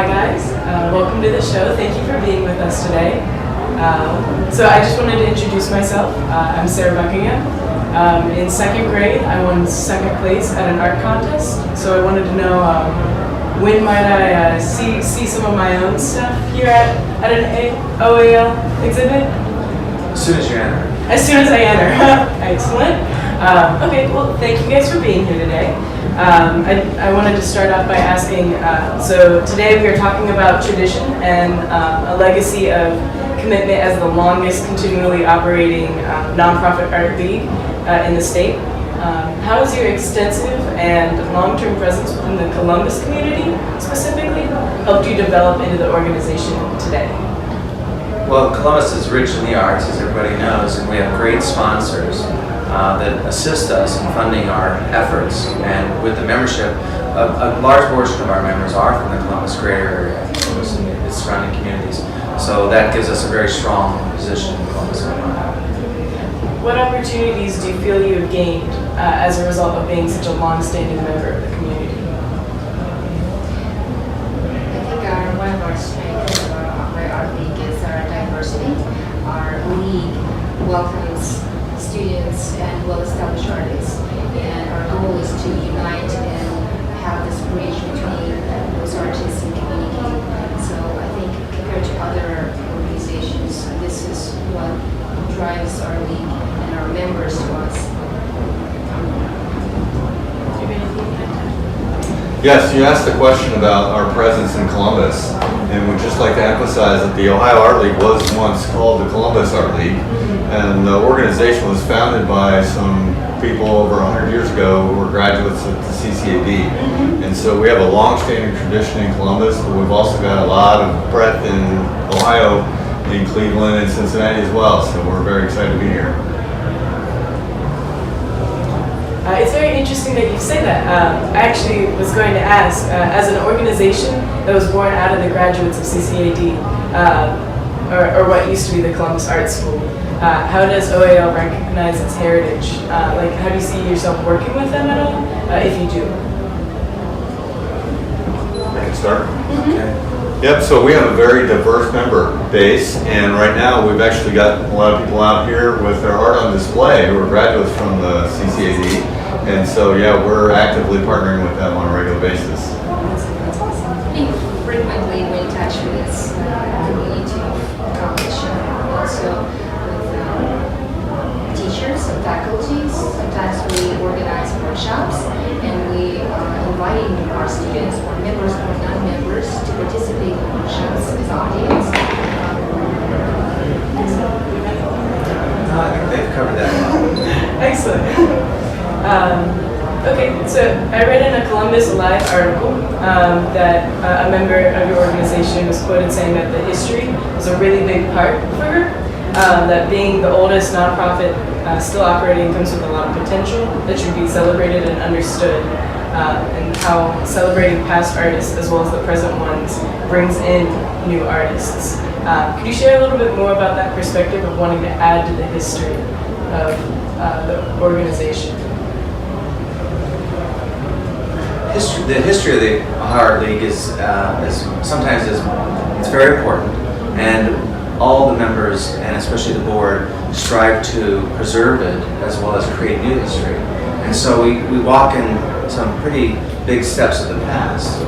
Hi guys, welcome to the show. Thank you for being with us today. So I just wanted to introduce myself. I'm Sarah Buckingham. In second grade, I won second place at an art contest. So I wanted to know when might I see some of my own stuff here at an OAL exhibit? As soon as you enter. As soon as I enter. Excellent. Okay, well, thank you guys for being here today. I wanted to start off by asking, so today we are talking about tradition and a legacy of commitment as the longest continually operating nonprofit art league in the state. How has your extensive and long-term presence within the Columbus community specifically helped you develop into the organization today? Well, Columbus is rich in the arts, as everybody knows, and we have great sponsors that assist us in funding our efforts. And with the membership, a large portion of our members are from the Columbus greater area, Columbus and its surrounding communities. So that gives us a very strong position in Columbus, Ohio. What opportunities do you feel you have gained as a result of being such a long-standing member of the community? I think one of our strengths of our league is our diversity. Our league welcomes students and well-established artists, and our goal is to unite and have this bridge between those artists and community. So I think compared to other organizations, this is what drives our league and our members to us. Yes, you asked a question about our presence in Columbus, and we'd just like to emphasize that the Ohio Art League was once called the Columbus Art League, and the organization was founded by some people over 100 years ago who were graduates of the CCAD. And so we have a long-standing tradition in Columbus, but we've also got a lot of breadth in Ohio, in Cleveland and Cincinnati as well, so we're very excited to be here. It's very interesting that you say that. I actually was going to ask, as an organization that was born out of the graduates of CCAD, or what used to be the Columbus Art School, how does OAL recognize its heritage? Like, how do you see yourself working with them at all, if you do? I can start. Okay. Yep, so we have a very diverse member base, and right now we've actually got a lot of people out here with their art on display who are graduates from the CCAD, and so yeah, we're actively partnering with them on a regular basis. I think frequently we're in touch with this community competition, also with teachers and faculties. Sometimes we organize workshops, and we are inviting our students or members or non-members to participate in workshops as audience. No, I think they've covered that well. Excellent. Okay, so I read in a Columbus Alive article that a member of your organization was quoted saying that the history was a really big part for her, that being the oldest nonprofit still operating comes with a lot of potential that should be celebrated and understood, and how celebrating past artists as well as the present ones brings in new artists. Could you share a little bit more about that perspective of wanting to add to the history of the organization? The history of the Ohio Art League is sometimes it's very important, and all the members and especially the board strive to preserve it as well as create new history. And so we walk in some pretty big steps of the past.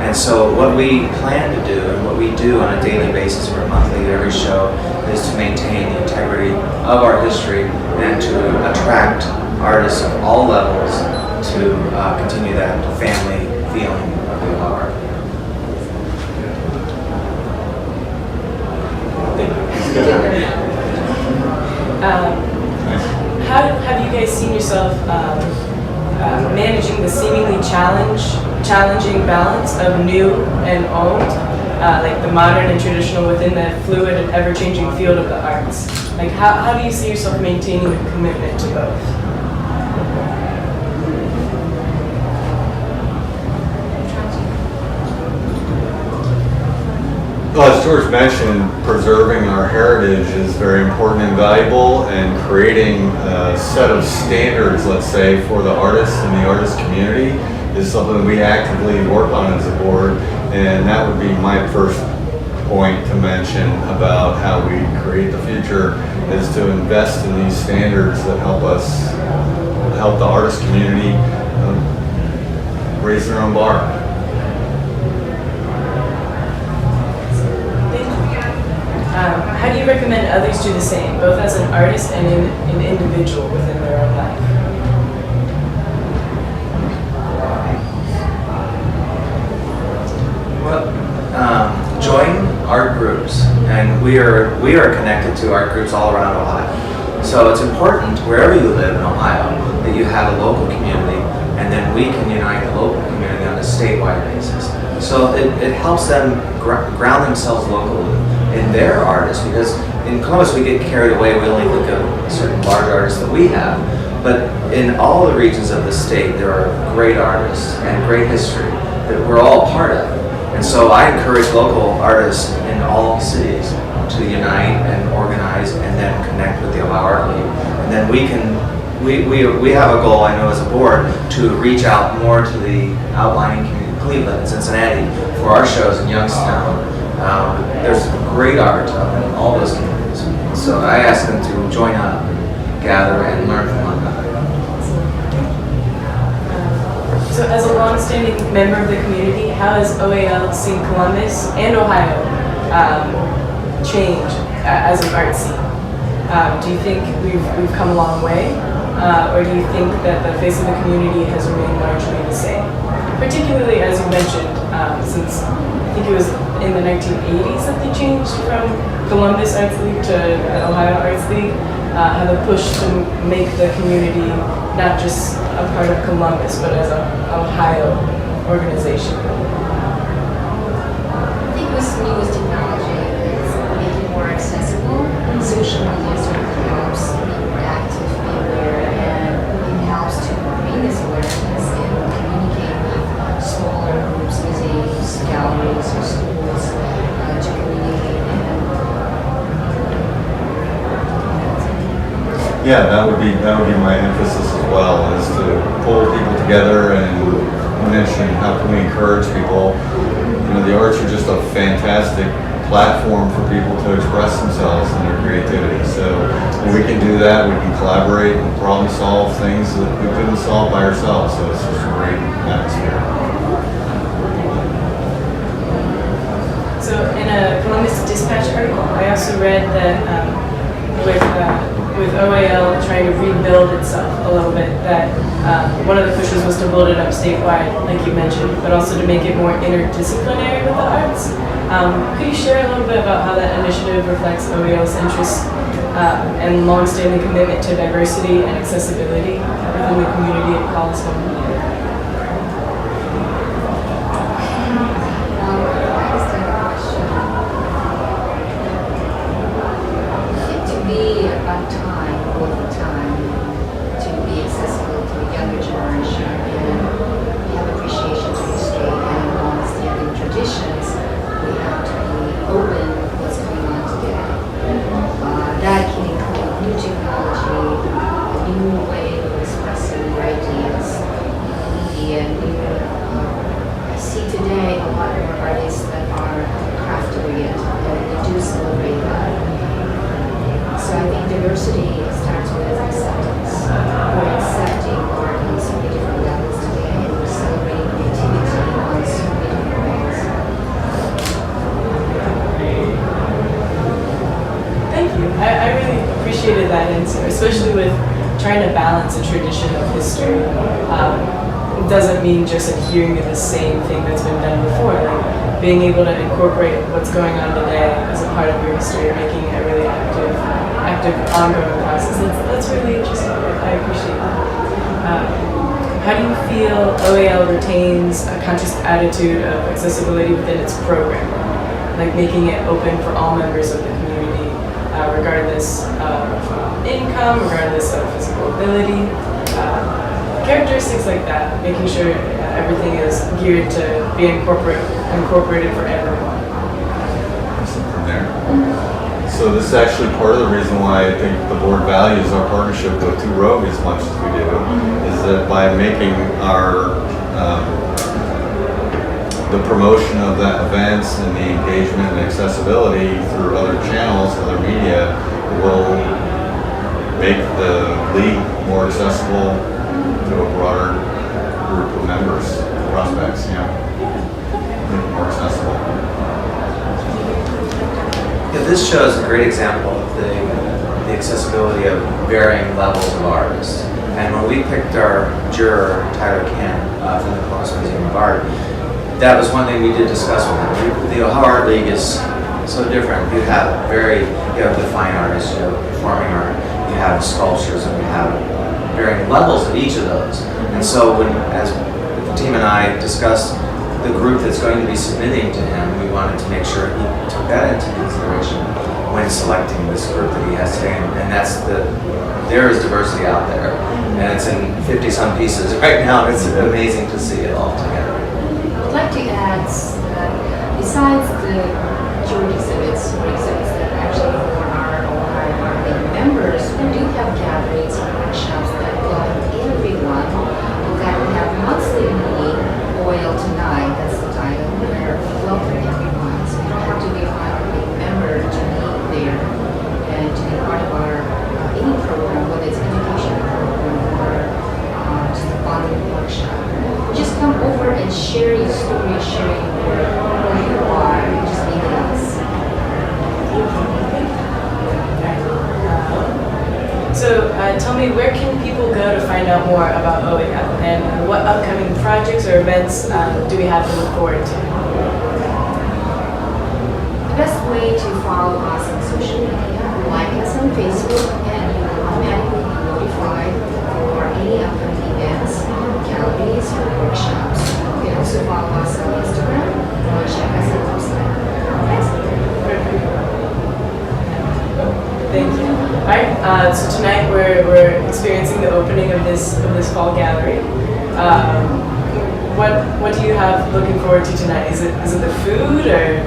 And so what we plan to do and what we do on a daily basis or monthly at every show is to maintain the integrity of our history and to attract artists of all levels to continue that family feeling of the art. How have you guys seen yourself managing the seemingly challenging balance of new and old, like the modern and traditional within the fluid and ever-changing field of the arts? Like, how do you see yourself maintaining a commitment to both? Well, as George mentioned, preserving our heritage is very important and valuable, and creating a set of standards, let's say, for the artists and the artist community is something we actively work on as a board, and that would be my first point to mention about how we create the future, is to invest in these standards that help the artist community raise their own bar. How do you recommend others do the same, both as an artist and an individual within their own life? Well, join art groups, and we are connected to art groups all around Ohio. So it's important wherever you live in Ohio that you have a local community, and then we can unite the local community on a statewide basis. So it helps them ground themselves locally in their artists, because in Columbus we get carried away. We only look at certain large artists that we have, but in all the regions of the state there are great artists and great history that we're all part of. And so I encourage local artists in all cities to unite and organize and then connect with the Ohio Art League. And then we have a goal, I know as a board, to reach out more to the outlying community, Cleveland and Cincinnati, for our shows in Youngstown. There's great art in all those communities. So I ask them to join up, gather, and learn from one another. So as a long-standing member of the community, how has OAL seen Columbus and Ohio change as an art scene? Do you think we've come a long way? Or do you think that the face of the community has remained largely the same? Particularly, as you mentioned, since I think it was in the 1980s that they changed from Columbus Arts League to the Ohio Arts League, how the push to make the community not just a part of Columbus, but as an Ohio organization. I think with newest technology, it's making it more accessible. Social media certainly helps be more active, be aware, and it helps to bring this awareness and communicate with smaller groups, museums, galleries, or schools to communicate. Yeah, that would be my emphasis as well, is to pull people together and mention how can we encourage people. You know, the arts are just a fantastic platform for people to express themselves and their creativity. So when we can do that, we can collaborate and problem solve things that we couldn't solve by ourselves. So it's just a great atmosphere. So in a Columbus Dispatch article, I also read that with OAL trying to rebuild itself a little bit, that one of the pushes was to build it up statewide, like you mentioned, but also to make it more interdisciplinary with the arts. Could you share a little bit about how that initiative reflects OAL's interests and long-standing commitment to diversity and accessibility within the community it calls home? Especially with trying to balance a tradition of history. It doesn't mean just adhering to the same thing that's been done before. Like being able to incorporate what's going on today as a part of your history, making it a really active ongoing process. That's really interesting. I appreciate that. How do you feel OAL retains a conscious attitude of accessibility within its program? Like making it open for all members of the community, regardless of income, regardless of physical ability, characteristics like that, making sure everything is geared to be incorporated for everyone. From there. So this is actually part of the reason why I think the board values our partnership with 2Rogues as much as we do, is that by making our the promotion of that events and the engagement and accessibility through other channels, other media, will make the league more accessible to a broader group of members, prospects, you know, make it more accessible. Yeah, this shows a great example of the accessibility of varying levels of artists. And when we picked our juror, Tyler Cann, from the Columbus Museum of Art, that was one thing we did discuss with him. The Ohio Art League is so different. You have the fine artists, you have performing art, you have sculptures, and you have varying levels of each of those. And so as Fatima and I discussed the group that's going to be submitting to him, we wanted to make sure he took that into consideration when selecting this group that he has today. And there is diversity out there. And it's in 50-some pieces right now. It's amazing to see it all together. I'd like to add that besides the jury exhibits or exhibits that actually for our Ohio Art League members, we do have gatherings and workshops that welcome everyone. That we have monthly meeting, Oil Tonight, that's the title, where we welcome everyone. So you don't have to be an Ohio Art League member to meet there and to be part of our any program, whether it's education program or just a bonding workshop. Just come over and share your story, share your work, who you are, just be with us. So tell me, where can people go to find out more about OEL, and what upcoming projects or events do we have to look forward to? The best way to follow us on social media, like us on Facebook, and you will automatically be notified for any upcoming events, galleries, or workshops. You can also follow us on Instagram or check us out on the website. Thank you. All right. So tonight we're experiencing the opening of this fall gallery. What do you have looking forward to tonight? Is it the food or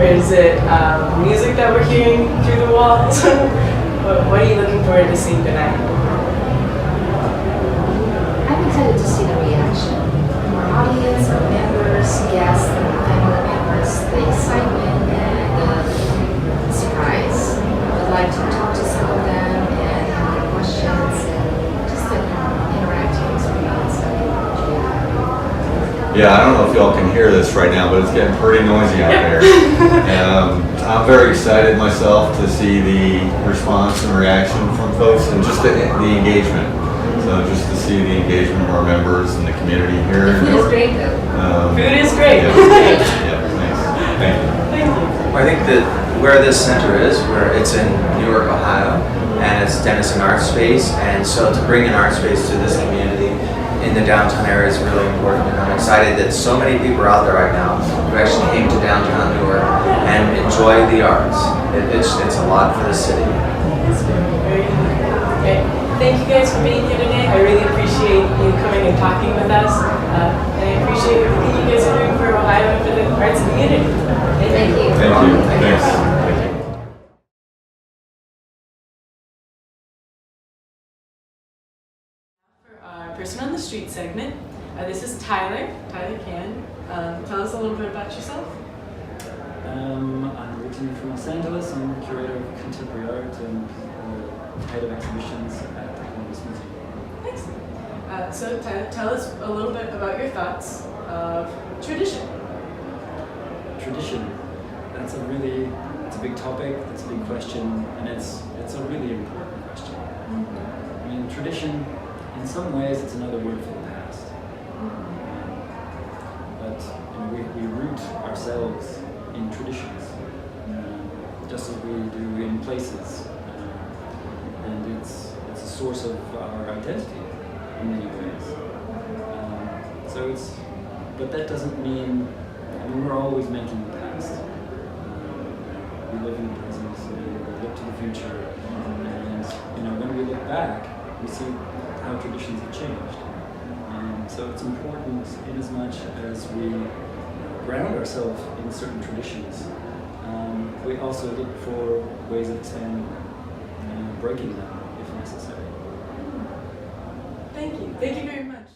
is it music that we're hearing through the walls? What are you looking forward to seeing tonight? I'm excited to see the reaction from our audience, our members, guests, and family members, the excitement and the surprise. I'd like to talk to some of them and have questions and just an interactive experience. Yeah, I don't know if y'all can hear this right now, but it's getting pretty noisy out there. I'm very excited myself to see the response and reaction from folks and just the engagement. So just to see the engagement of our members and the community here. The food is great though. Food is great. Yeah, thanks. Thank you. Thank you. I think that where this center is, where it's in Newark, Ohio, and it's Denison Art Space, and so to bring an art space to this community in the downtown area is really important, and I'm excited that so many people are out there right now who actually came to downtown Newark and enjoy the arts. It's a lot for the city. Okay. Thank you guys for being here today. I really appreciate you coming and talking with us. And I appreciate everything you guys are doing for Ohio and for the arts community. Thank you. Thank you. Thanks. For our Person on the Street segment, this is Tyler. Tyler Cann. Tell us a little bit about yourself. I'm originally from Los Angeles. I'm curator of contemporary art and head of exhibitions at the Columbus Museum. Excellent. So Tyler, tell us a little bit about your thoughts of tradition. Tradition. That's a big topic. It's a big question, and it's a really important question. I mean, tradition, in some ways, it's another word for the past. But we root ourselves in traditions, just as we do in places. And it's a source of our identity in many ways. But that doesn't mean, we're always making the past. We live in the present, we look to the future, and when we look back, we see how traditions have changed. So it's important in as much as we ground ourselves in certain traditions. we also look for ways of expanding and breaking them if necessary. Thank you. Thank you very much.